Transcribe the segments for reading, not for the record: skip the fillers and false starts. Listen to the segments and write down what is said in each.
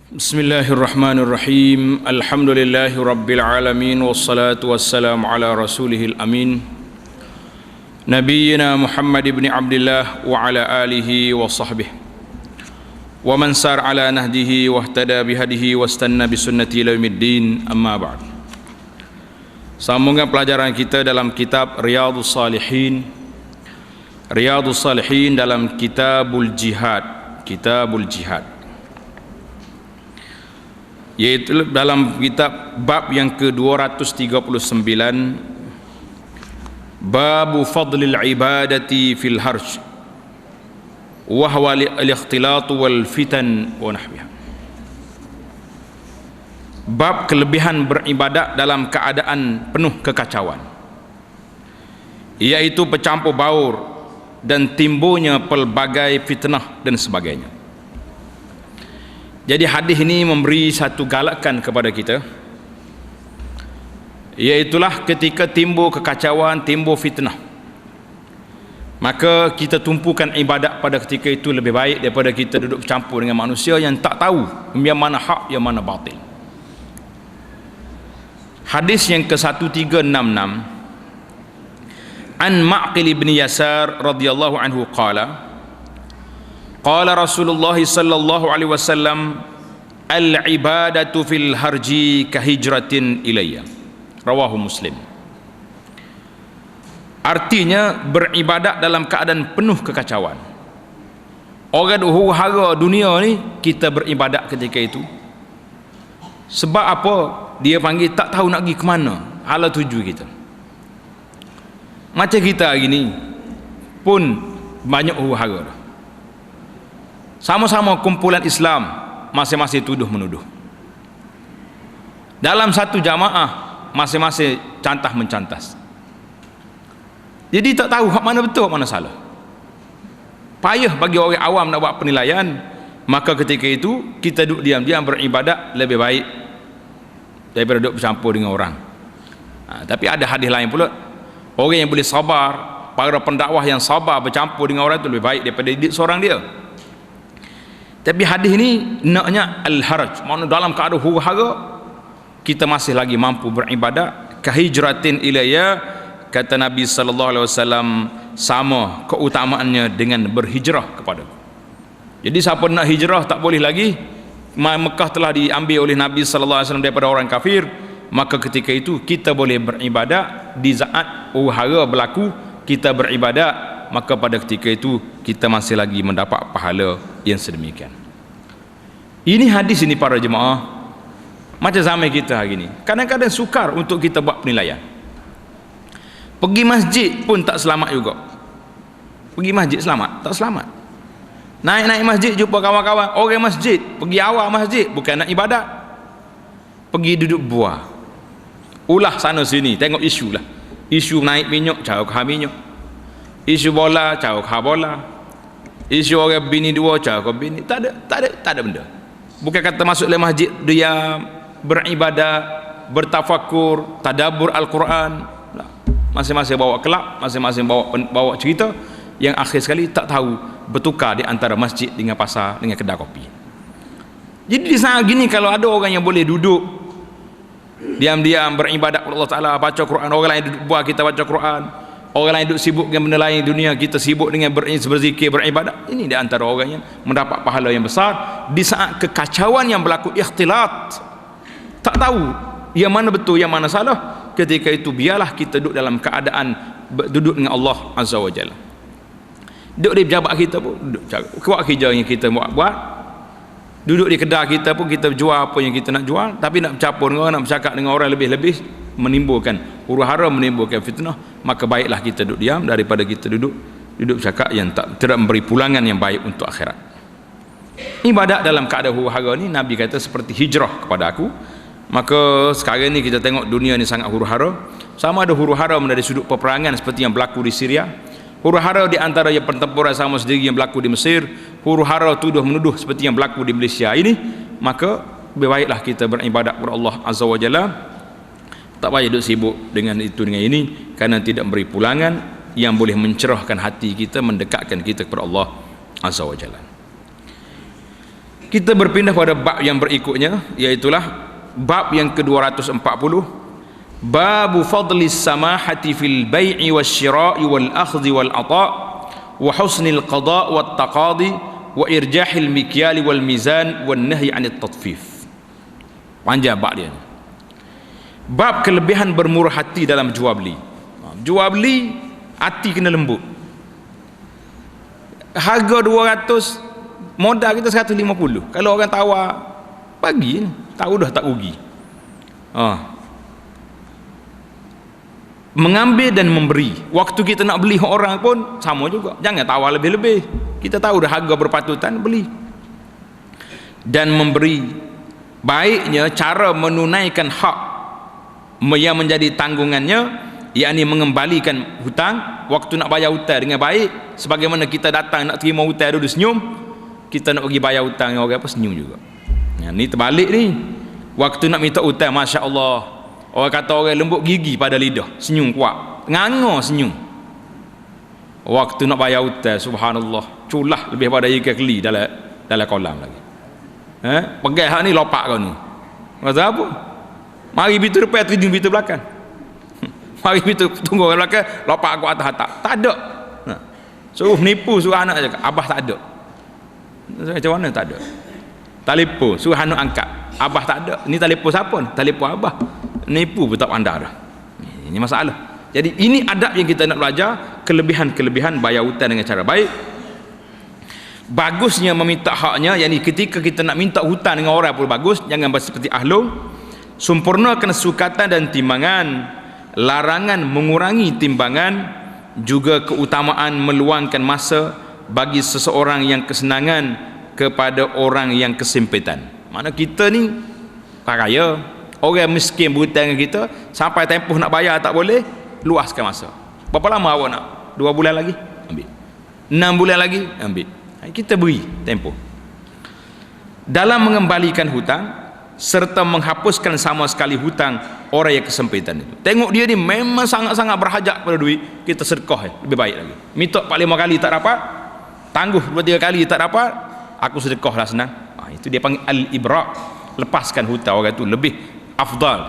Bismillahirrahmanirrahim. Alhamdulillahi rabbil alamin, wassalatu wassalamu ala rasulihil amin, nabiyyina Muhammad ibn Abdullah wa ala alihi wa sahbihi wa man sar ala nahdihi wa ihtada bihadihi wastanna bisunnati ila yaumiddin, amma ba'd. Sambungan pelajaran kita dalam kitab Riyadhus Salihin. Riyadhus Salihin dalam Kitabul Jihad, Kitabul Jihad, yaitu dalam kitab bab yang ke-239, Babu Fadlil Ibadati fil Harj wa huwa al-ikhtilat wal fitan wa nahwiha. Bab kelebihan beribadat dalam keadaan penuh kekacauan, iaitu bercampur baur dan timbulnya pelbagai fitnah dan sebagainya. Jadi hadis ini memberi satu galakan kepada kita, iaitulah ketika timbul kekacauan, timbul fitnah, maka kita tumpukan ibadat pada ketika itu lebih baik daripada kita duduk bercampur dengan manusia yang tak tahu yang mana hak, yang mana batil. Hadis yang ke-1366, An Ma'qil ibn Yasar radhiyallahu anhu qala, qala Rasulullah sallallahu alaihi wasallam, al-ibadatu fil harji kahijratin ilayya, rawahu Muslim. Artinya beribadat dalam keadaan penuh kekacauan. Orang huru-hara dunia ni kita beribadat ketika itu. Sebab apa? Dia panggil tak tahu nak pergi ke mana, hala tuju kita. Macam kita hari ni pun banyak huru-hara dah. Sama-sama kumpulan Islam, masing-masing tuduh menuduh. Dalam satu jamaah, masing-masing cantah mencantas. Jadi tak tahu hak mana betul, hak mana salah. Payah bagi orang awam nak buat penilaian. Maka ketika itu kita duduk diam-diam beribadat lebih baik daripada duduk bercampur dengan orang. Tapi ada hadis lain pula, orang yang boleh sabar, para pendakwah yang sabar bercampur dengan orang itu lebih baik daripada seorang dia. Tapi hadis ini naknya al-haraj, maknanya dalam keadaan huru-hara kita masih lagi mampu beribadat. Kahijratin ilayya, kata Nabi sallallahu alaihi wasallam, sama keutamaannya dengan berhijrah kepadaku. Jadi siapa nak hijrah tak boleh lagi. Mekah telah diambil oleh Nabi sallallahu alaihi wasallam daripada orang kafir, maka ketika itu kita boleh beribadat. Di saat huru-hara berlaku kita beribadat, maka pada ketika itu kita masih lagi mendapat pahala yang sedemikian. Ini hadis ini para jemaah, macam zaman kita hari ini kadang-kadang sukar untuk kita buat penilaian. Pergi masjid pun tak selamat juga. Pergi masjid selamat? Tak selamat. Naik-naik masjid jumpa kawan-kawan orang masjid, pergi awal masjid bukan nak ibadat, pergi duduk buah, ulah sana sini, tengok isu lah. Isu naik minyak, cara kah minyak. Isu bola, cara kah bola. Isu orang bini dua, cara kah bini. Tak ada benda. Bukan kata masuk dalam masjid dia beribadat, bertafakur, tadabbur Al-Quran. Masing-masing bawa kelab, masing-masing bawa cerita, yang akhir sekali tak tahu bertukar di antara masjid dengan pasar, dengan kedai kopi. Jadi di sana gini, kalau ada orang yang boleh duduk diam-diam beribadat kepada Allah Ta'ala, baca Quran, orang lain duduk buat kita baca Quran, orang lain duduk sibuk dengan benda lain dunia, kita sibuk dengan berzikir, beribadat. Ini di antara orang yang mendapat pahala yang besar. Di saat kekacauan yang berlaku, ikhtilat, tak tahu yang mana betul, yang mana salah, ketika itu biarlah kita duduk dalam keadaan duduk dengan Allah Azza wa Jalla. Duduk di pejabat kita pun duduk kuat kerja yang kita buat, duduk di kedai kita pun kita jual apa yang kita nak jual, tapi nak bercampur dengan orang, nak bercakap dengan orang lebih-lebih, menimbulkan huru-hara, menimbulkan fitnah. Maka baiklah kita duduk diam daripada kita duduk bercakap yang tidak memberi pulangan yang baik untuk akhirat. Ibadat dalam keadaan huru-hara ni Nabi kata seperti hijrah kepada aku. Maka sekarang ni kita tengok dunia ni sangat huru-hara. Sama ada huru-hara dari sudut peperangan seperti yang berlaku di Syria, huru-hara di antara yang pertempuran sama sendiri yang berlaku di Mesir, huru-hara tuduh menuduh seperti yang berlaku di Malaysia ini. Maka lebih baiklah kita beribadat kepada Allah Azza wa Jalla, tak payah duduk sibuk dengan itu dengan ini, kerana tidak memberi pulangan yang boleh mencerahkan hati kita, mendekatkan kita kepada Allah Azza wa Jalla. Kita berpindah pada bab yang berikutnya, iaitulah bab yang ke-240, babu fadlis samahati fil bai'i wasyira'i wal akhdhi wal ata' wa husnil qada' wat taqadi wa irjahil mikyali wal mizan wan nahyi 'anit tatfif. Panjang bab dia. Bab kelebihan bermurah hati dalam jual beli. Jual beli hati kena lembut. Harga 200, modal kita 150. Kalau orang tawar, bagi, tahu dah tak rugi. Mengambil dan memberi. Waktu kita nak beli orang pun sama juga. Jangan tawar lebih-lebih. Kita tahu dah harga berpatutan, beli. Dan memberi. Baiknya cara menunaikan hak yang menjadi tanggungannya, yakni mengembalikan hutang. Waktu nak bayar hutang dengan baik, sebagaimana kita datang nak terima hutang dulu senyum, kita nak pergi bayar hutang dengan orang apa senyum juga. Ni terbalik ni. Waktu nak minta hutang, Masya Allah, orang kata orang lembut gigi pada lidah, senyum kuat, nganga senyum. Waktu nak bayar hutang, subhanallah, culah lebih pada ikan keli dalam kolam lagi. Pegang hak ni lopak kau ni. Kata apa? Mari pintu depan, terjun pintu belakang. Mari pintu tunggu orang belakang, lopak aku atas atap. Tak ada. Suruh nipu, suruh anak cakap, abah tak ada. Macam mana tak ada? Telefon, suruh anak angkat, abah tak ada. Ni telefon siapa? Telefon abah. Nipu pun tak pandai dah. Ini masalah. Jadi ini adab yang kita nak belajar, kelebihan-kelebihan bayar hutang dengan cara baik. Bagusnya meminta haknya, yakni ketika kita nak minta hutang dengan orang pun bagus, jangan seperti ahlul. Sempurnakan sukatan dan timbangan, larangan mengurangi timbangan, juga keutamaan meluangkan masa bagi seseorang yang kesenangan kepada orang yang kesempitan. Mana kita ni kaya, orang miskin berhutang dengan kita, sampai tempoh nak bayar tak boleh, luaskan masa. Berapa lama awak nak? 2 bulan lagi? Ambil. 6 bulan lagi? Ambil. Kita beri tempoh. Dalam mengembalikan hutang serta menghapuskan sama sekali hutang orang yang kesempitan itu. Tengok dia ni memang sangat-sangat berhajat pada duit, kita sedekah lebih baik lagi. Minta 4-5 kali tak dapat, tangguh 2-3 kali tak dapat, aku sedekah lah senang. Itu dia panggil al-ibra', lepaskan hutang orang itu lebih afdal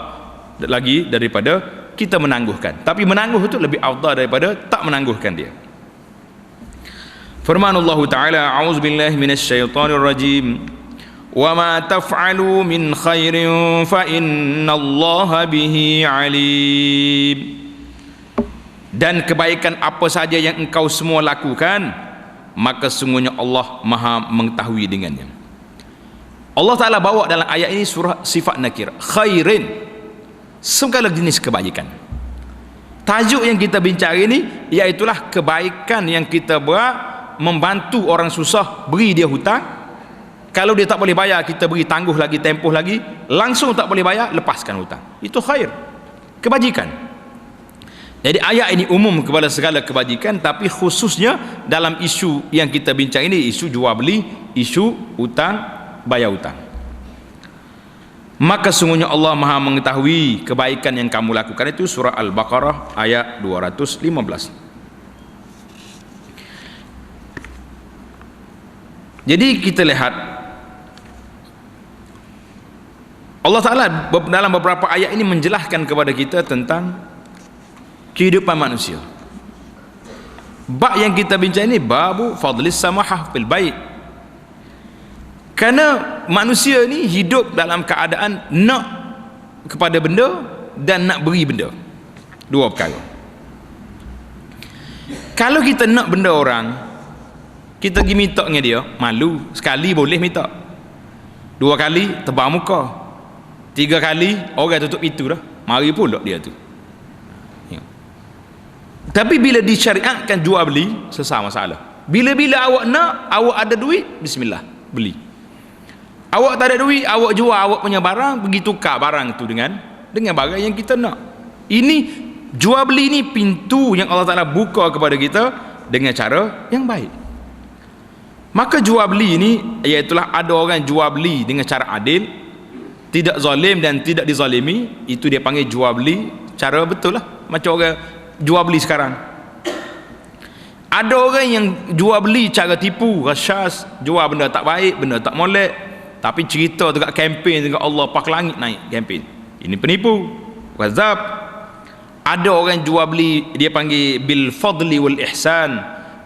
lagi daripada kita menangguhkan. Tapi menangguh itu lebih afdal daripada tak menangguhkan dia. Firman Allah Ta'ala, a'udzubillahi minasyaitonir rajim, wa ma taf'alu min khairin fa innallaha bihi alim. Dan kebaikan apa saja yang engkau semua lakukan, maka sungguhnya Allah Maha mengetahui dengannya. Allah Ta'ala bawa dalam ayat ini surah sifat nakir, khairin, segala jenis kebaikan. Tajuk yang kita bincang ini iaitulah kebaikan yang kita buat, membantu orang susah, beri dia hutang. Kalau dia tak boleh bayar, kita beri tangguh lagi, tempoh lagi. Langsung tak boleh bayar, lepaskan hutang. Itu khair, kebajikan. Jadi ayat ini umum kepada segala kebajikan, tapi khususnya dalam isu yang kita bincang ini, isu jual beli, isu hutang, bayar hutang. Maka sungguhnya Allah Maha mengetahui kebaikan yang kamu lakukan. Itu surah Al-Baqarah ayat 215. Jadi kita lihat Allah Ta'ala dalam beberapa ayat ini menjelaskan kepada kita tentang kehidupan manusia. Bab yang kita bincang ini babu fadlis samahah fil bait. Kerana manusia ni hidup dalam keadaan nak kepada benda dan nak beri benda. Dua perkara. Kalau kita nak benda orang, kita pergi minta dengan dia, malu. Sekali boleh minta, 2 kali tebal muka, 3 kali orang tutup pintu dah, mari pula dia tu. Tapi bila disyariatkan jual beli, selesai masalah. Bila-bila awak nak, awak ada duit, bismillah, beli. Awak tak ada duit, awak jual awak punya barang, pergi tukar barang tu dengan barang yang kita nak. Ini jual beli ni pintu yang Allah Ta'ala buka kepada kita dengan cara yang baik. Maka jual beli ini, iaitulah ada orang jual beli dengan cara adil, tidak zalim dan tidak dizalimi. Itu dia panggil jual beli cara betul lah, macam orang jual beli sekarang. Ada orang yang jual beli cara tipu, rasyas, jual benda tak baik, benda tak molek, tapi cerita dekat kempen dekat Allah pak langit naik kempen. Ini penipu, kadzab. Ada orang jual beli, dia panggil bil fadli wal ihsan,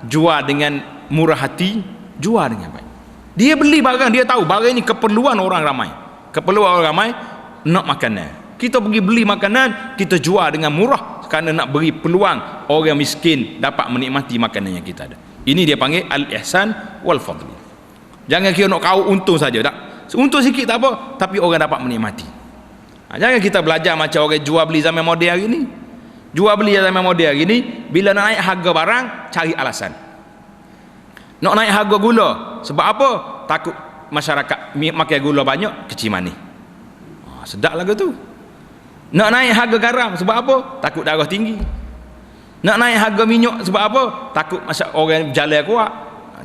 jual dengan murah hati, jual dengan baik. Dia beli barang, dia tahu barang ini keperluan orang ramai, keperluan orang ramai nak makanan. Kita pergi beli makanan, kita jual dengan murah kerana nak beri peluang orang miskin dapat menikmati makanan yang kita ada. Ini dia panggil al-ihsan wal fadli. Jangan kira nak kau untung saja, tak. Untung sikit tak apa, tapi orang dapat menikmati. Jangan kita belajar macam orang jual beli zaman moden hari ni. Jual beli zaman moden hari ni, bila nak naik harga barang, cari alasan. Nak naik harga gula, sebab apa? Takut masyarakat makan gula banyak, kecil manis. Sedap lagu tu. Nak naik harga garam, sebab apa? Takut darah tinggi. Nak naik harga minyak, sebab apa? Takut orang berjalan kuat.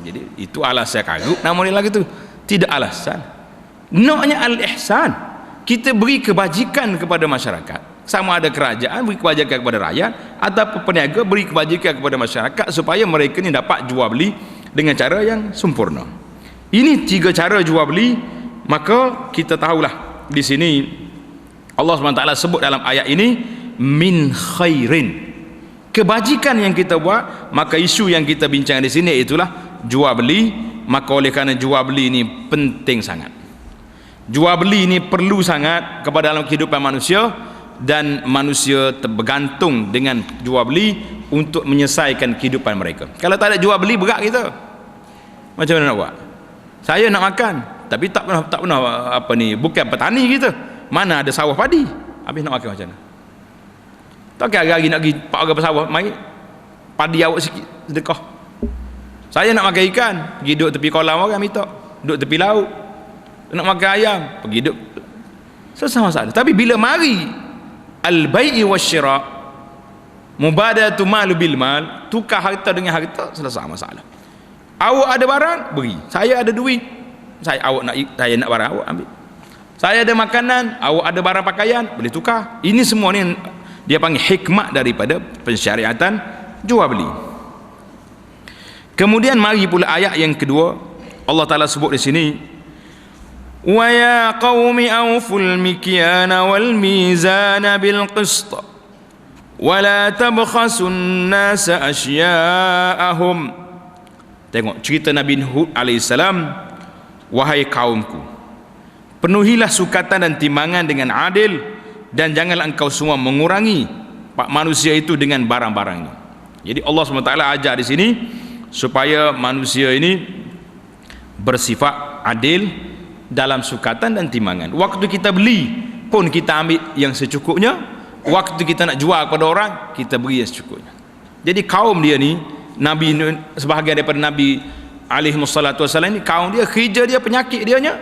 Jadi itu alasan karut nama dia lagu tu. Tidak alasan. Naknya al-ihsan, kita beri kebajikan kepada masyarakat. Sama ada kerajaan beri kebajikan kepada rakyat, ataupun peniaga beri kebajikan kepada masyarakat supaya mereka ni dapat jual beli dengan cara yang sempurna. Ini 3 cara jual beli. Maka kita tahulah di sini Allah SWT sebut dalam ayat ini min khairin, kebajikan yang kita buat. Maka isu yang kita bincang di sini itulah jual beli. Maka oleh kerana jual beli ini penting sangat, jual beli ini perlu sangat kepada dalam kehidupan manusia, dan manusia bergantung dengan jual beli untuk menyelesaikan kehidupan mereka. Kalau tak ada jual beli, berat kita. Macam mana nak buat? Saya nak makan, tapi tak pernah apa ni, bukan petani kita. Mana ada sawah padi, habis nak makan macam mana? Takkan hari-hari nak pergi 4 orang bersawah, mari padi awak sikit sedekah. Saya nak makan ikan, pergi duduk tepi kolam orang minta, duduk tepi laut. Nak makan ayam, pergi duduk. Selesai masalah. Tapi bila mari al-bai'i wasyira', mubadatu mal bil mal, tukar harta dengan harta, selesai masalah. Awak ada barang, beri. Saya ada duit, saya nak barang, awak ambil. Saya ada makanan, awak ada barang pakaian, boleh tukar. Ini semua ni dia panggil hikmah daripada pensyariatan jual beli. Kemudian mari pula ayat yang kedua, Allah Ta'ala sebut di sini, wa ya qaumi awful mikyana wal mizana bil qist wa la tabkhasun nasa asya'ahum. Tengok cerita Nabi Hud alaihissalam, wahai kaumku, penuhilah sukatan dan timbangan dengan adil, dan janganlah engkau semua mengurangi manusia itu dengan barang-barangnya. Jadi Allah SWT ajar di sini supaya manusia ini bersifat adil dalam sukatan dan timbangan. Waktu kita beli pun kita ambil yang secukupnya, waktu kita nak jual kepada orang, kita beri yang secukupnya. Jadi kaum dia ni, Nabi, sebahagian daripada Nabi alaihi wassalatu wassalam ni, kaum dia, kerja dia, penyakit dia nya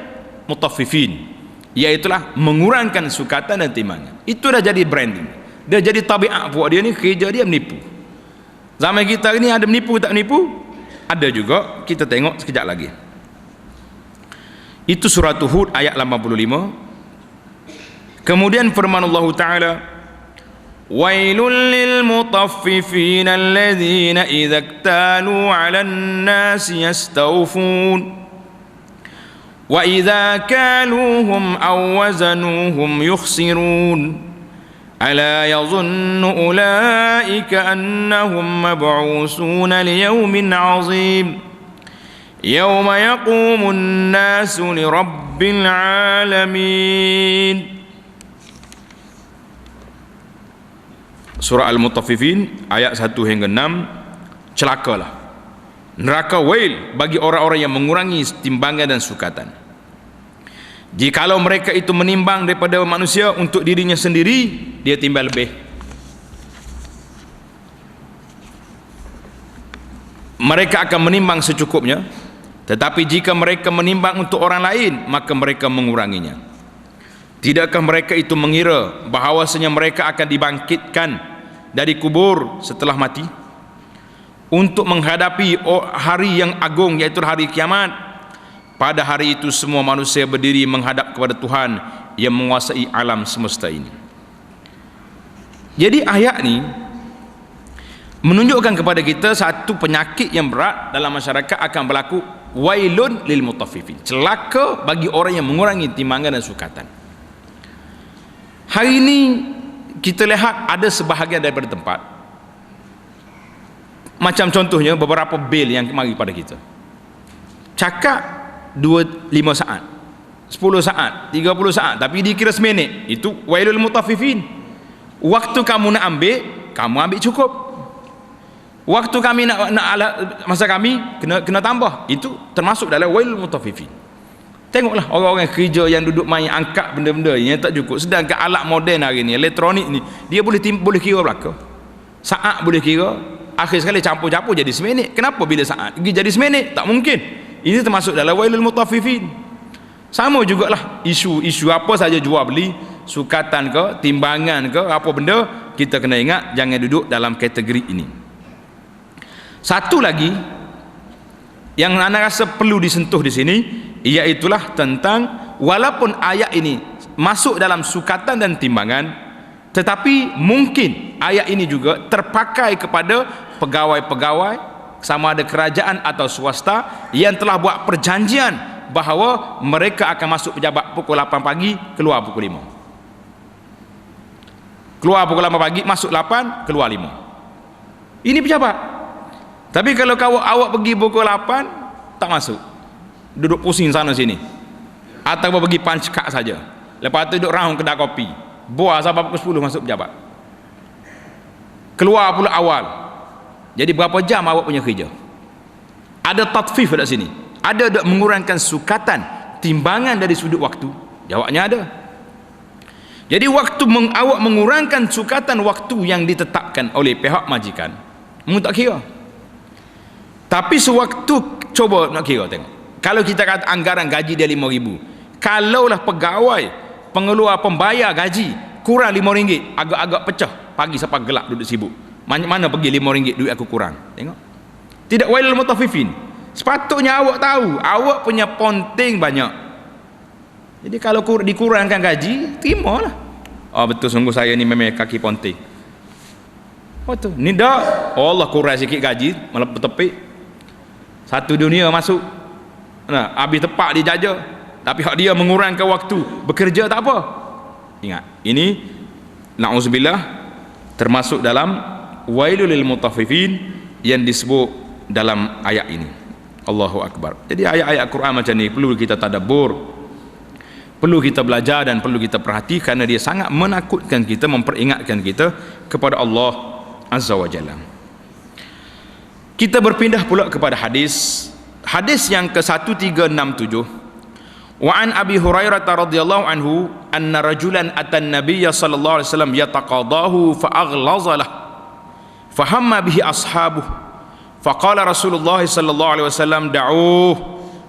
mutaffifin, iaitulah mengurangkan sukatan dan timbangan. Itu dah jadi branding, dia jadi tabiat buat dia ni, kerja dia menipu. Zaman kita ni ada menipu tak menipu? Ada juga, kita tengok sekejap lagi. Itu surah Hud ayat 85. Kemudian firman Allah Ta'ala, wailul lil mutaffifin alladhina idza iktalu 'alan nasi yastawfun wa idza kaluhum aw wazanuhum yukhsirun ala yadhunnu ulaika annahum mab'usuna liyawmin 'azim yawma yaqumun nasu lirabbil 'alamin. Surah Al-Mutaffifin ayat 1 hingga 6. Celakalah, neraka wail bagi orang-orang yang mengurangi timbangan dan sukatan. Jikalau mereka itu menimbang daripada manusia untuk dirinya sendiri, dia timbang lebih. Mereka akan menimbang secukupnya, tetapi jika mereka menimbang untuk orang lain, maka mereka menguranginya. Tidakkah mereka itu mengira bahawasanya mereka akan dibangkitkan dari kubur setelah mati untuk menghadapi hari yang agung, yaitu hari kiamat? Pada hari itu semua manusia berdiri menghadap kepada Tuhan yang menguasai alam semesta ini. Jadi ayat ni menunjukkan kepada kita satu penyakit yang berat dalam masyarakat akan berlaku wailun lil mutaffifin, celaka bagi orang yang mengurangi timbangan dan sukatan. Hari ini kita lihat ada sebahagian daripada tempat, macam contohnya beberapa bil yang mari pada kita cakap 5 saat, 10 saat, 30 saat, tapi dikira seminit, itu wailul mutaffifin. Waktu kamu nak ambil, kamu ambil cukup. Waktu kami nak masa kami kena tambah, itu termasuk dalam wailul mutaffifin. Tengoklah orang-orang kerja yang duduk main angkat benda-benda yang tak cukup, sedangkan alat moden hari ni, elektronik ni, dia boleh kira belaka, saat boleh kira, akhir sekali campur-campur jadi seminit. Kenapa bila saat jadi seminit? Tak mungkin. Ini termasuk dalam wailul mutaffifin. Sama jugalah isu apa saja jual beli, sukatan ke, timbangan ke, apa benda, kita kena ingat jangan duduk dalam kategori ini. Satu lagi yang anda rasa perlu disentuh di sini, iaitulah tentang walaupun ayat ini masuk dalam sukatan dan timbangan, tetapi mungkin ayat ini juga terpakai kepada pegawai-pegawai, sama ada kerajaan atau swasta, yang telah buat perjanjian bahawa mereka akan masuk pejabat pukul 8 pagi, keluar pukul 5. Keluar pukul 8 pagi, masuk 8, keluar 5. Ini pejabat. Tapi kalau awak pergi pukul 8, tak masuk, duduk pusing sana sini, atau pergi punch card saja, lepas tu duduk round kedai kopi, buah sampai pukul 10 masuk pejabat, keluar pula awal. Jadi berapa jam awak punya kerja? Ada tatfif kat sini, ada mengurangkan sukatan, timbangan dari sudut waktu? Jawabnya ada. Jadi waktu awak mengurangkan sukatan waktu yang ditetapkan oleh pihak majikan, tak kira. Tapi sewaktu coba nak kira, tengok, kalau kita kata anggaran gaji dia 5,000, kalaulah pegawai pengeluar pembayar gaji kurang RM5, agak-agak pecah, pagi sampai gelap duduk sibuk, mana pergi RM5 duit aku kurang. Tengok, tidak wailul mutaffifin. Sepatutnya awak tahu awak punya ponting banyak. Jadi kalau dikurangkan gaji, terimalah. Oh betul, sungguh saya ni memang kaki ponting. Oh tu, ni dah Allah kurang sikit gaji, malah bertepik satu dunia masuk. Nah, habis tepak dia jaja, tapi hak dia mengurangkan waktu bekerja, tak apa. Ingat, ini na'udzubillah termasuk dalam wailul lil mutaffifin yang disebut dalam ayat ini. Allahu akbar. Jadi ayat-ayat Quran macam ni perlu kita tadabbur, perlu kita belajar dan perlu kita perhati, kerana dia sangat menakutkan kita, memperingatkan kita kepada Allah Azza wa Jalla. Kita berpindah pula kepada hadis yang ke-1367. Wa an Abi Hurairah radhiyallahu anhu anna rajulan atan nabiyya sallallahu alaihi wasallam yataqadahu fa aghlaza lah fa hamma bihi ashabuhu fa qala Rasulullah sallallahu alaihi wasallam da'uhu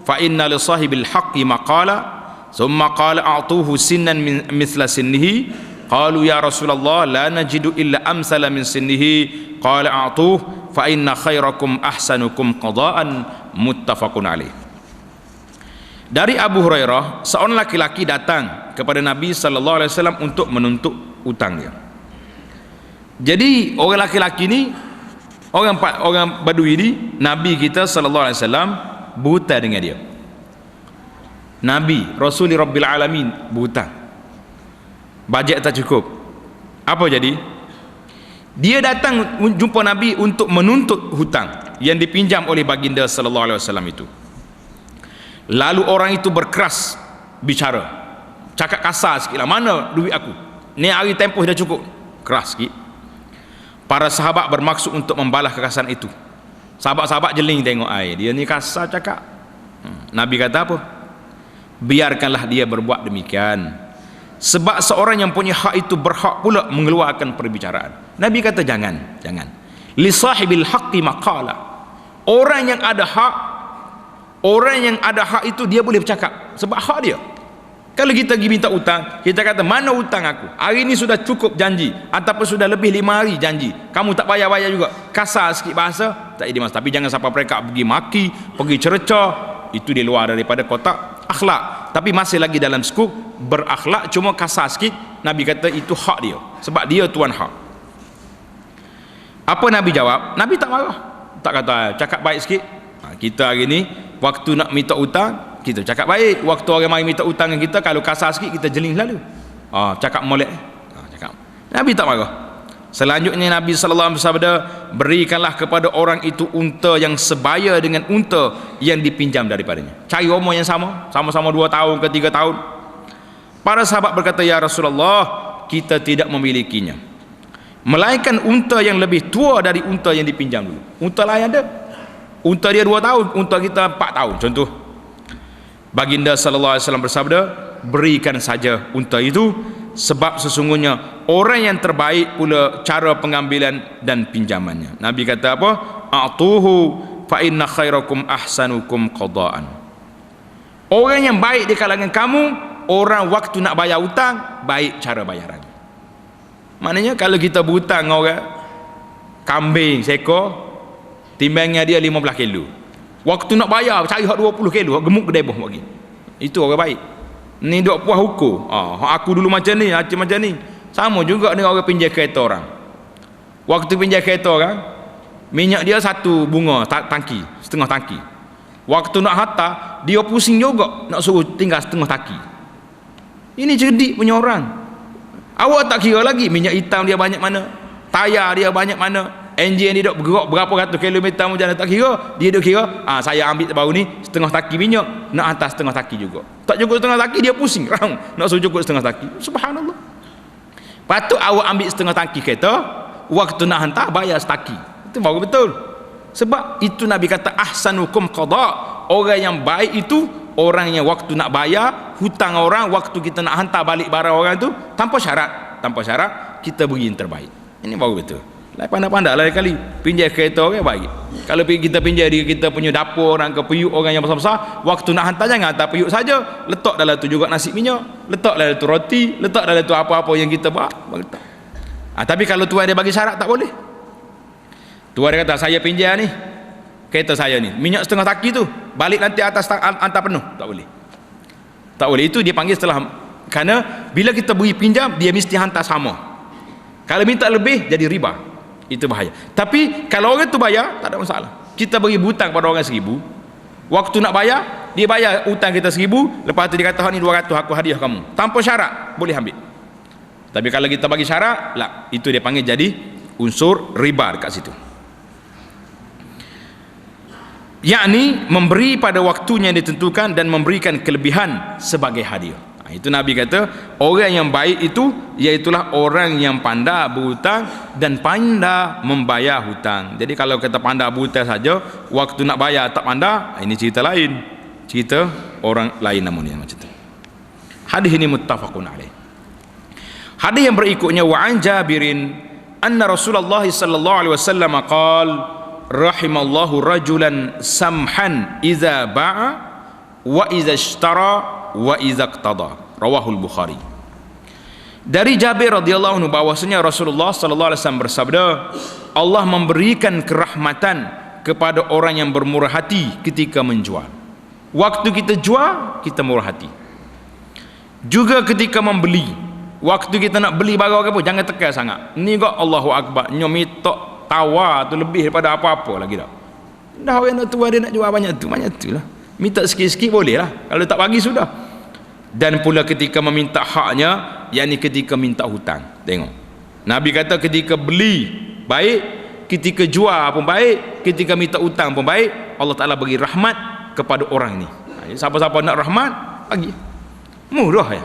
fa inna li sahibil haqqi maqala thumma qala a'tuhu sinnan min mithla sinnihi qalu ya Rasulullah la najidu illa amsala min sinnihi qala a'tuhu fa inna khairakum ahsanukum qada'an, muttafaqun alaih. Dari Abu Hurairah, seorang laki-laki datang kepada Nabi sallallahu alaihi wasallam untuk menuntut hutang dia. Jadi orang laki-laki ni, orang Badui ni, Nabi kita sallallahu alaihi wasallam berhutang dengan dia. Nabi Rasul Rabbil Alamin berhutang, bajet tak cukup. Apa jadi? Dia datang jumpa Nabi untuk menuntut hutang yang dipinjam oleh baginda sallallahu alaihi wasallam itu. Lalu orang itu berkeras bicara, cakap kasar sikit lah, mana duit aku ni, hari tempoh dah cukup, keras sikit. Para sahabat bermaksud untuk membalas kekerasan itu. Sahabat-sahabat jeling tengok, dia ni kasar cakap. Nabi kata apa? Biarkanlah dia berbuat demikian, sebab seorang yang punya hak itu berhak pula mengeluarkan perbicaraan. Nabi kata jangan. Li sahibil haqqi maqala. Orang yang ada hak itu dia boleh bercakap sebab hak dia. Kalau kita pergi minta hutang, kita kata mana hutang aku? Hari ini sudah cukup janji, ataupun sudah lebih 5 hari janji, kamu tak bayar juga. Kasar sikit bahasa, tak jadi masalah. Tapi jangan sampai mereka pergi maki, pergi cercah, itu di luar daripada kotak akhlak. Tapi masih lagi dalam skop berakhlak, cuma kasar sikit. Nabi kata itu hak dia, sebab dia tuan hak. Apa Nabi jawab? Nabi tak marah, tak kata cakap baik sikit. Kita hari ni waktu nak minta hutang kita cakap baik, waktu orang mari minta hutang dengan kita kalau kasar sikit kita jeling selalu. Cakap molek. Cakap. Nabi tak marah. Selanjutnya Nabi sallallahu alaihi wasallam bersabda, berikanlah kepada orang itu unta yang sebaya dengan unta yang dipinjam daripadanya. Cari umur yang sama-sama 2 tahun ke 3 tahun. Para sahabat berkata, ya Rasulullah, kita tidak memilikinya, melainkan unta yang lebih tua dari unta yang dipinjam dulu. Unta lain ada, unta dia 2 tahun, unta kita 4 tahun contoh. Baginda sallallahu alaihi wasallam bersabda, berikan saja unta itu, sebab sesungguhnya orang yang terbaik pula cara pengambilan dan pinjamannya. Nabi kata apa? A'tuhu fa inna khairakum ahsanukum qadaan. Orang yang baik di kalangan kamu, orang waktu nak bayar hutang, baik cara bayaran. Maknanya kalau kita berhutang orang kambing seekor, timbangnya dia 15 kilo, waktu nak bayar cari hak 20 kilo, hak gemuk kedai boh bagi. Itu orang baik. Ni duk puas hukum. Aku dulu macam ni, macam ni. Sama juga dengan orang pinjam kereta orang. Waktu pinjam kereta orang, minyak dia 1 bunga tangki, setengah tangki. Waktu nak hantar, dia pusing juga nak suruh tinggal setengah tangki. Ini cerdik punya orang. Awak tak kira lagi minyak hitam dia banyak mana, tayar dia banyak mana, enjin dia duk bergerak berapa ratus kilometer macam mana, tak kira. Dia duk kira, saya ambil baru ni setengah tangki minyak, nak hantar setengah tangki juga. Tak cukup setengah tangki dia pusing, nak suruh cukup setengah tangki. Subhanallah. Patut awak ambil setengah tangki kereta, waktu nak hantar bayar setangki. Itu baru betul. Sebab itu Nabi kata ahsanukum qada. Orang yang baik itu orang yang waktu nak bayar hutang orang, waktu kita nak hantar balik barang orang tu tanpa syarat kita beri yang terbaik. Ini baru betul. Pandai-pandai lain kali pinjam kereta orang baik. Kalau kita pinjam dia, kita punya dapur orang ke periuk orang yang besar-besar, waktu nak hantar jangan hantar periuk saja, letak dalam tu juga nasi minyak, letak dalam tu roti, letak dalam tu apa-apa yang kita buat, letak. Tapi kalau tuan dia bagi syarat tak boleh. Tuan dia kata saya pinjam ni kereta saya ni, minyak setengah tangki tu balik nanti atas hantar penuh, tak boleh. Tak boleh. Itu dia panggil setelah, kerana bila kita beri pinjam dia mesti hantar sama. Kalau minta lebih jadi riba. Itu bahaya. Tapi kalau orang tu bayar tak ada masalah. Kita beri hutang pada orang 1,000, waktu nak bayar dia bayar hutang kita 1,000, lepas tu dia kata ni 200 aku hadiah kamu, tanpa syarat boleh ambil. Tapi kalau kita bagi syarat lah, itu dia panggil jadi unsur riba dekat situ. Yakni memberi pada waktunya yang ditentukan dan memberikan kelebihan sebagai hadiah. Itu Nabi kata orang yang baik itu iaitulah orang yang pandai berhutang dan pandai membayar hutang. Jadi kalau kita pandai berhutang saja, waktu nak bayar tak pandai, ini cerita lain, cerita orang lain namanya macam tu. Hadis ini muttafaqun alaih. Hadis yang berikutnya, wa an Jabirin anna Rasulullah sallallahu alaihi wasallam qala rahimallahu rajulan samhan idza ba'a wa idza ishtara wa idza iqtada. Rawahul Bukhari. Dari Jabir radhiyallahu anhu bahwasanya Rasulullah sallallahu alaihi wasallam bersabda, Allah memberikan kerahmatan kepada orang yang bermurah hati ketika menjual. Waktu kita jual kita murah hati. Juga ketika membeli, waktu kita nak beli barang apa jangan tekan sangat. Ni kok Allahu akbar, nyomi tok tawar tu lebih daripada apa-apa lagi dah. Dah orang nak tua dia nak jual banyak tu lah. Minta sikit-sikit boleh lah, kalau tak bagi sudah. Dan pula ketika meminta haknya, yakni ketika minta hutang. Tengok Nabi kata ketika beli baik, ketika jual pun baik, ketika minta hutang pun baik. Allah Ta'ala bagi rahmat kepada orang ni. Siapa-siapa nak rahmat bagi, murah ya.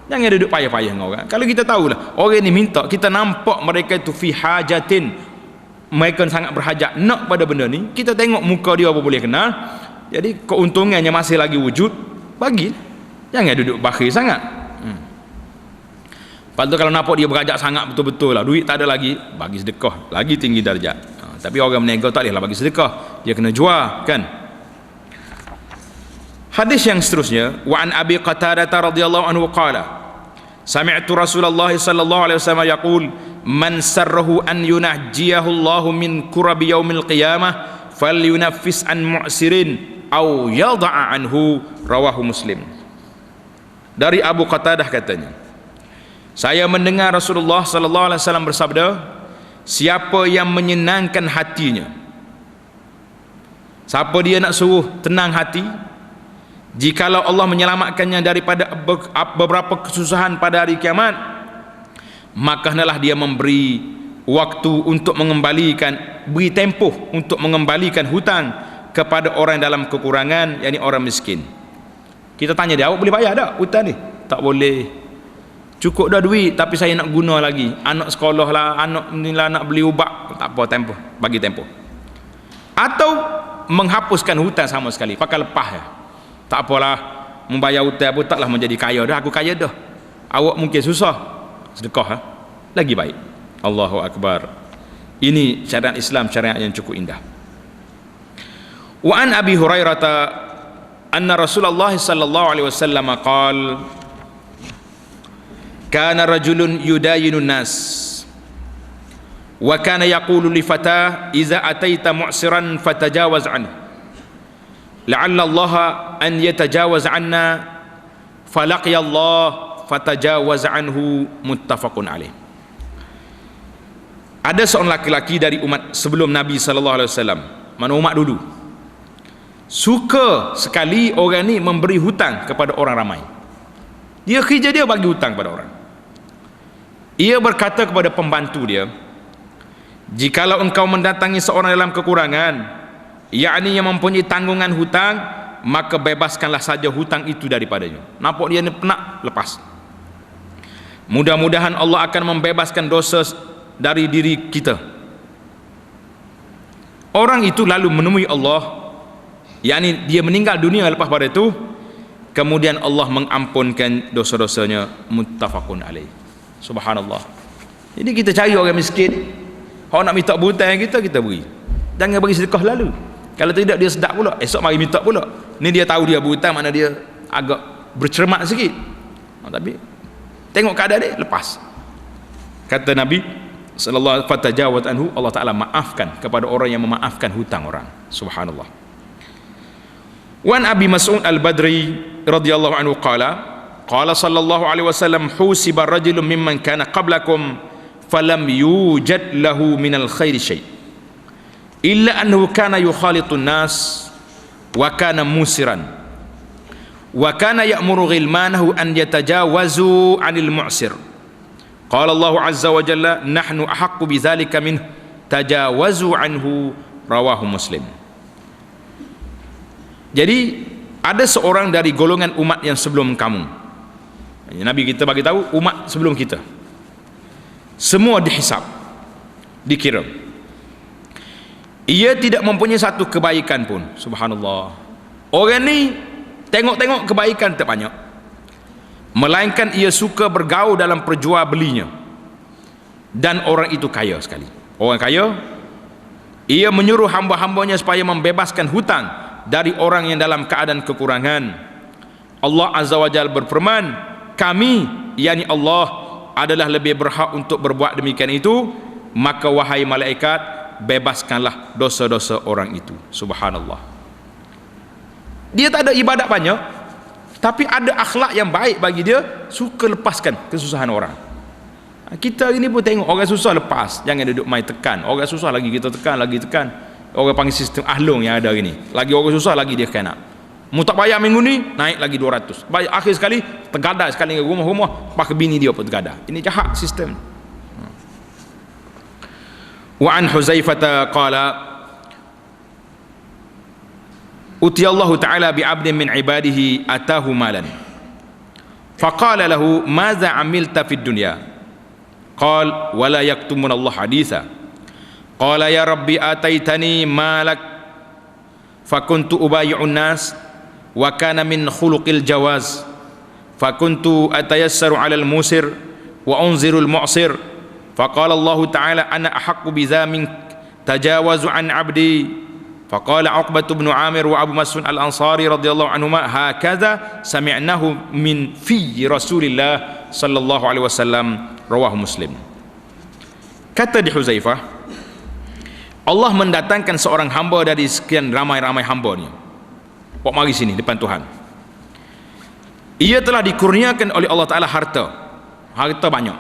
Jangan duduk payah-payah dengan orang. Kalau kita tahulah orang ni minta, kita nampak mereka itu fi hajatin, mereka sangat berhajat nak pada benda ni, kita tengok muka dia apa boleh kenal, jadi keuntungannya masih lagi wujud, bagi. Jangan duduk bakhil sangat. Lepas tu kalau nampak dia berhajat sangat betul-betul lah, duit tak ada lagi, bagi sedekah, lagi tinggi darjat. Tapi orang berniaga tak bolehlah bagi sedekah, dia kena jual kan. Hadis yang seterusnya, wa an Abi Qatadah radhiyallahu anhu qala sami'tu Rasulullah sallallahu alaihi wasallam yaqul man sarrahu an yunajjiyahu Allah min kurabi yaumil qiyamah falyunaffis an mu'sirin aw yad'a anhu. Rawahu Muslim. Dari Abu Qatadah katanya, saya mendengar Rasulullah sallallahu alaihi wasallam bersabda, siapa yang menyenangkan hatinya, Siapa dia nak suruh tenang hati, jikalau Allah menyelamatkannya daripada beberapa kesusahan pada hari kiamat, maka hendaklah dia memberi waktu untuk mengembalikan, beri tempoh untuk mengembalikan hutang kepada orang dalam kekurangan, yakni orang miskin. Kita tanya dia, awak boleh bayar tak hutang ni? Tak boleh. Cukup dah duit tapi saya nak guna lagi, anak sekolah lah, anak ni lah, nak beli ubat. Tak apa, tempoh, bagi tempoh. Atau menghapuskan hutang sama sekali, pakai lepas ya. Tak apalah, membayar hutang pun taklah menjadi kaya dah, aku kaya dah. Awak mungkin susah, sedekah lagi baik. Allahu Akbar. Ini syariat Islam, syariat yang cukup indah. Wa an Abi Hurairah anna Rasulullah sallallahu alaihi wasallam qala kana rajulun yudayinun nas wa kana yaqulu li fatah idza ataita mu'siran fatajawaz anhu la'alla Allah an yatajawaz anna falaqiya Allah fatajawaz anhu, muttafaqun alaih. Ada seorang laki-laki dari umat sebelum Nabi sallallahu alaihi wasallam, mana umat dulu, suka sekali orang ni memberi hutang kepada orang ramai. Dia kerja dia bagi hutang kepada orang. Ia berkata kepada pembantu dia, jikalau engkau mendatangi seorang dalam kekurangan, yakni yang mempunyai tanggungan hutang, maka bebaskanlah saja hutang itu daripadanya. Nampak dia ni penat, lepas. Mudah-mudahan Allah akan membebaskan dosa dari diri kita. Orang itu lalu menemui Allah, yakni dia meninggal dunia lepas pada itu, kemudian Allah mengampunkan dosa-dosanya, muttafaqun alaih. Subhanallah. Jadi kita cari orang miskin, orang nak minta hutang kita, kita beri. Jangan bagi sedekah lalu. Kalau tidak dia sedap pula, esok mari minta pula. Ni dia tahu dia berhutang, mana dia agak bercermat sikit. Tapi tengok keadaan dia, lepas. Kata Nabi sallallahu alaihi wasallam, fatajawaz anhu, Allah Taala maafkan kepada orang yang memaafkan hutang orang. Subhanallah. Wan Abi Mas'ud Al-Badri radhiyallahu anhu qala qala sallallahu alaihi wasallam, husiba rajulun mimman kana qablakum falam yujad lahu minal khairi syai' illa annahu kana yukhalitun nas wa kana musiran wa kana ya'muru ghilmanahu an yatajawazu 'anil mu'sir. Qala Allah azza wa jalla, nahnu ahaqqu bidzalika minhu tajawazu anhu, rawahu Muslim. Jadi ada seorang dari golongan umat yang sebelum kamu, Nabi kita bagi tahu umat sebelum kita semua dihisab, dikira. Ia tidak mempunyai satu kebaikan pun. Subhanallah. Orang ni tengok-tengok kebaikan tak banyak, melainkan ia suka bergaul dalam perjual belinya, dan orang itu kaya sekali. Orang kaya, ia menyuruh hamba-hambanya supaya membebaskan hutang dari orang yang dalam keadaan kekurangan. Allah Azza wa Jalla berfirman, kami, yakni Allah, adalah lebih berhak untuk berbuat demikian itu, maka wahai malaikat, bebaskanlah dosa-dosa orang itu. Subhanallah. Dia tak ada ibadat banyak, tapi ada akhlak yang baik bagi dia, suka lepaskan kesusahan orang. Kita hari ni pun tengok orang susah, lepas. Jangan duduk main tekan. Orang susah lagi kita tekan, lagi tekan. Orang panggil sistem ahlung yang ada hari ni. Lagi orang susah, lagi dia kena. Mu tak bayar minggu ni, naik lagi 200. Bayar akhir sekali, tergadah sekali dengan rumah-rumah, pakai bini dia pun tergadah. Ini jahat sistem. Wa an Huzaifah qala utiyallahu ta'ala bi'abdin min ibadihi atahu malan faqala lahu madza amilta fid dunya qala wala yaktumuna Allah haditha qala ya rabbi ataitani malak fakuntu ubayyi'un nas wa kana min khuluqil jawaz fakuntu atayassaru 'alal musir wa unzirul mu'sir faqala Allah ta'ala ana ahaqqu bidza min tajawazu an 'abdi faqala Uqbah bin Amir wa Abu Mas'ud Al-Ansari radhiyallahu anhuma hakadha sami'nahu min fi Rasulillah sallallahu alaihi wasallam, rawahu Muslim. Kata di Huzaifah, Allah mendatangkan seorang hamba dari sekian ramai-ramai hamba-Nya. Pak mari sini depan Tuhan. Ia telah dikurniakan oleh Allah Ta'ala harta banyak.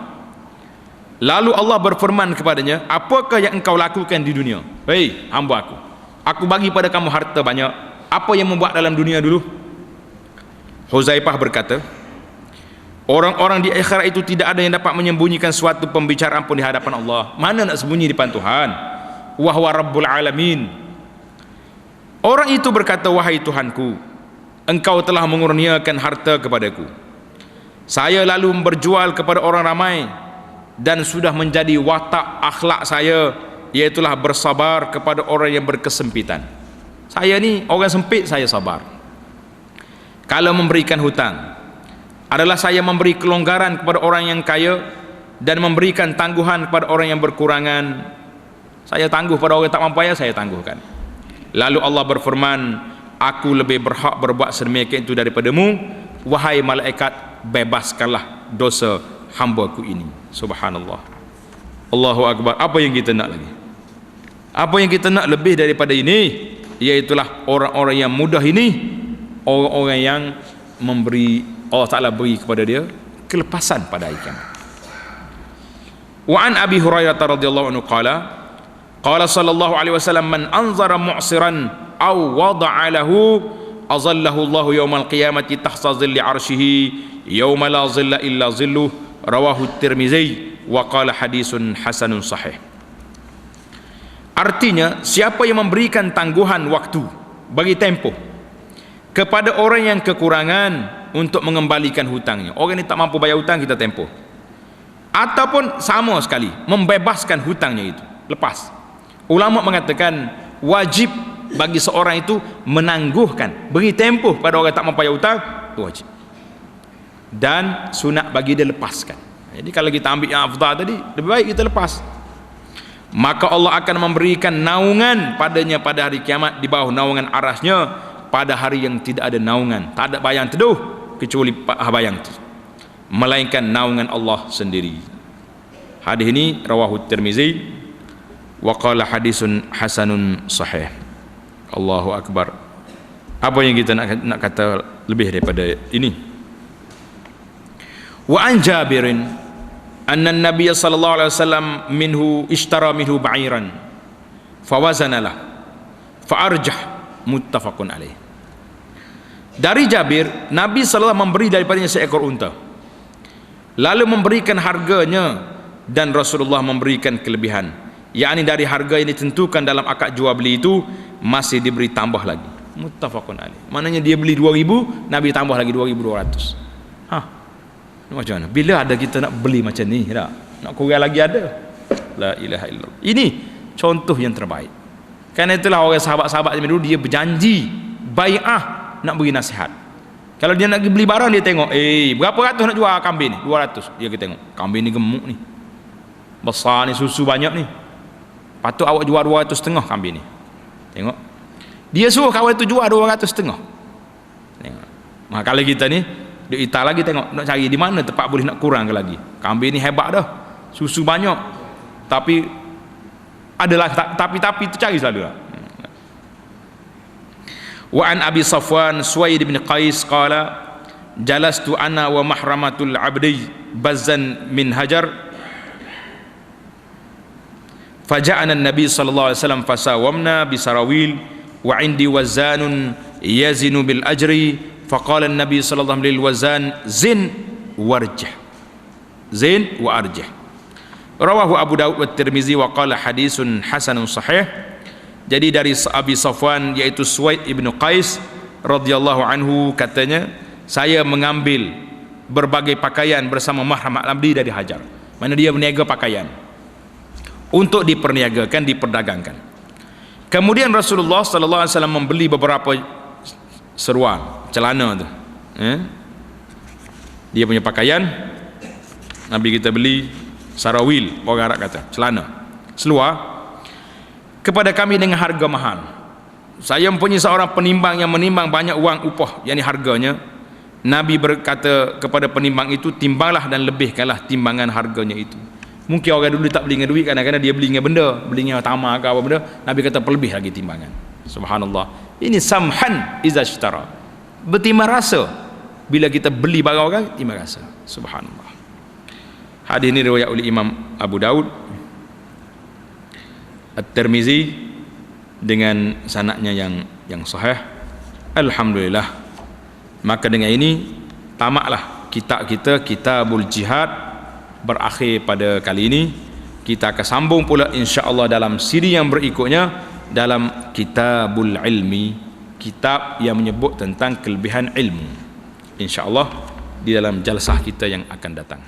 Lalu Allah berfirman kepadanya, apakah yang engkau lakukan di dunia? Hei hamba aku, Aku bagi pada kamu harta banyak. Apa yang membuat dalam dunia dulu? Huzaifah berkata, orang-orang di akhirat itu tidak ada yang dapat menyembunyikan suatu pembicaraan pun di hadapan Allah. Mana nak sembunyi di depan Tuhan? Wa huwa rabbul alamin. Orang itu berkata, wahai Tuhanku, Engkau telah mengurniakan harta kepadaku. Saya lalu berjual kepada orang ramai dan sudah menjadi watak akhlak saya, iaitulah bersabar kepada orang yang berkesempitan. Saya ni orang sempit, saya sabar. Kalau memberikan hutang adalah saya memberi kelonggaran kepada orang yang kaya dan memberikan tangguhan kepada orang yang berkurangan. Saya tangguh pada orang yang tak mampu, saya tangguhkan. Lalu Allah berfirman, aku lebih berhak berbuat sedemikian itu daripadamu, wahai malaikat, bebaskanlah dosa hamba-Ku ini. Subhanallah. Allahu Akbar. Apa yang kita nak lagi? Apa yang kita nak lebih daripada ini? Iaitulah orang-orang yang mudah ini, orang-orang yang memberi, Allah Ta'ala beri kepada dia kelepasan pada hari kiamat. Wa an Abi Hurairah radhiyallahu anhu qala sallallahu alaihi wasallam, man anzara mu'siran aw wada'a lahu azallahu Allahu yaumal qiyamati tahta zilli arsyihi yauma la zilla illa zilluh. Rawahu Tirmizi wa qala hadisun hasanun sahih. Artinya, siapa yang memberikan tangguhan waktu, bagi tempoh kepada orang yang kekurangan untuk mengembalikan hutangnya. Orang ini tak mampu bayar hutang, kita tempoh. Ataupun sama sekali membebaskan hutangnya itu, lepas. Ulama mengatakan wajib bagi seorang itu menangguhkan, beri tempoh pada orang tak mampu bayar hutang, itu wajib. Dan sunat bagi dia lepaskan. Jadi kalau kita ambil yang afdal tadi, lebih baik kita lepas. Maka Allah akan memberikan naungan padanya pada hari kiamat, di bawah naungan arasnya, pada hari yang tidak ada naungan, tak ada bayang teduh kecuali bayang itu, melainkan naungan Allah sendiri. Hadis ini rawahu Tirmizi wa qala hadisun hasanun sahih. Allahu Akbar. Apa yang kita nak kata lebih daripada ini? Wa an Jabirin anna an-nabiy sallallahu alaihi wasallam minhu ishtara minhu ba'iran fawazana lah fa arjah, muttafaqun alaih. Dari Jabir, Nabi sallallahu memberi daripadanya seekor unta, lalu memberikan harganya, dan Rasulullah memberikan kelebihan, yakni dari harga yang ditentukan dalam akad jual beli itu masih diberi tambah lagi. Muttafaqun alaih. Maknanya dia beli 2.000, Nabi tambah lagi 2.200. Macam mana? Bila ada kita nak beli macam ni, tak? Nak kurang lagi ada. La ilaha illallah. Ini contoh yang terbaik. Karena itulah orang sahabat-sahabat zaman dulu, dia berjanji bai'ah nak beri nasihat. Kalau dia nak beli barang, dia tengok, berapa ratus nak jual kambing ni? 200. Dia tengok, kambing ni gemuk ni, besar ni, susu banyak ni, patut awak jual 250 kambing ni. Tengok, dia suruh kawan tu jual 250. Tengok. Maka kalau kita ni dia ita lagi, tengok nak cari di mana tempat boleh nak kurang ke lagi. Kambing ni hebat dah, susu banyak, tapi adalah tapi tu cari selalu lah. Wa an Abi Safwan Suwaid bin Qais qala jalastu ana wa mahramatul abdi bazan min hajar faja'ana an-nabi sallallahu alaihi wasallam fasawamna bisarawil wa indi wazanun yazinu bil ajri faqala an-nabi sallallahu alaihi wasallam zin warjah, zin wa arjah. Rawahu Abu Daud wa Tirmizi wa qala hadisun hasanun sahih. Jadi dari Abi Safwan, yaitu Suwaid ibn Qais radhiyallahu anhu, katanya, saya mengambil berbagai pakaian bersama mahram al-abdi dari Hajar. Mana dia berniaga pakaian untuk diperniagakan, diperdagangkan. Kemudian Rasulullah sallallahu alaihi wasallam membeli beberapa seruan, celana tu, dia punya pakaian. Nabi kita beli sarawil, orang Arab kata celana, seluar, kepada kami dengan harga mahal. Saya mempunyai seorang penimbang yang menimbang banyak uang upah, yakni harganya. Nabi berkata kepada penimbang itu, timbanglah dan lebihkanlah timbangan harganya itu. Mungkin orang dulu tak beli dengan duit, kadang-kadang dia beli dengan benda, beli dengan tamar ke apa benda, Nabi kata perlebih lagi timbangan. Subhanallah. Ini samhan iza ishtara, bertimbang rasa bila kita beli barang orang, timbang rasa. Subhanallah. Hadis ini riwayat oleh Imam Abu Daud, At-Tirmizi dengan sanadnya yang sahih. Alhamdulillah. Maka dengan ini tamatlah kitab kita, Kitabul Jihad, berakhir pada kali ini. Kita akan sambung pula insya-Allah dalam siri yang berikutnya dalam Kitabul Ilmi, kitab yang menyebut tentang kelebihan ilmu, insya-Allah di dalam jalsah kita yang akan datang.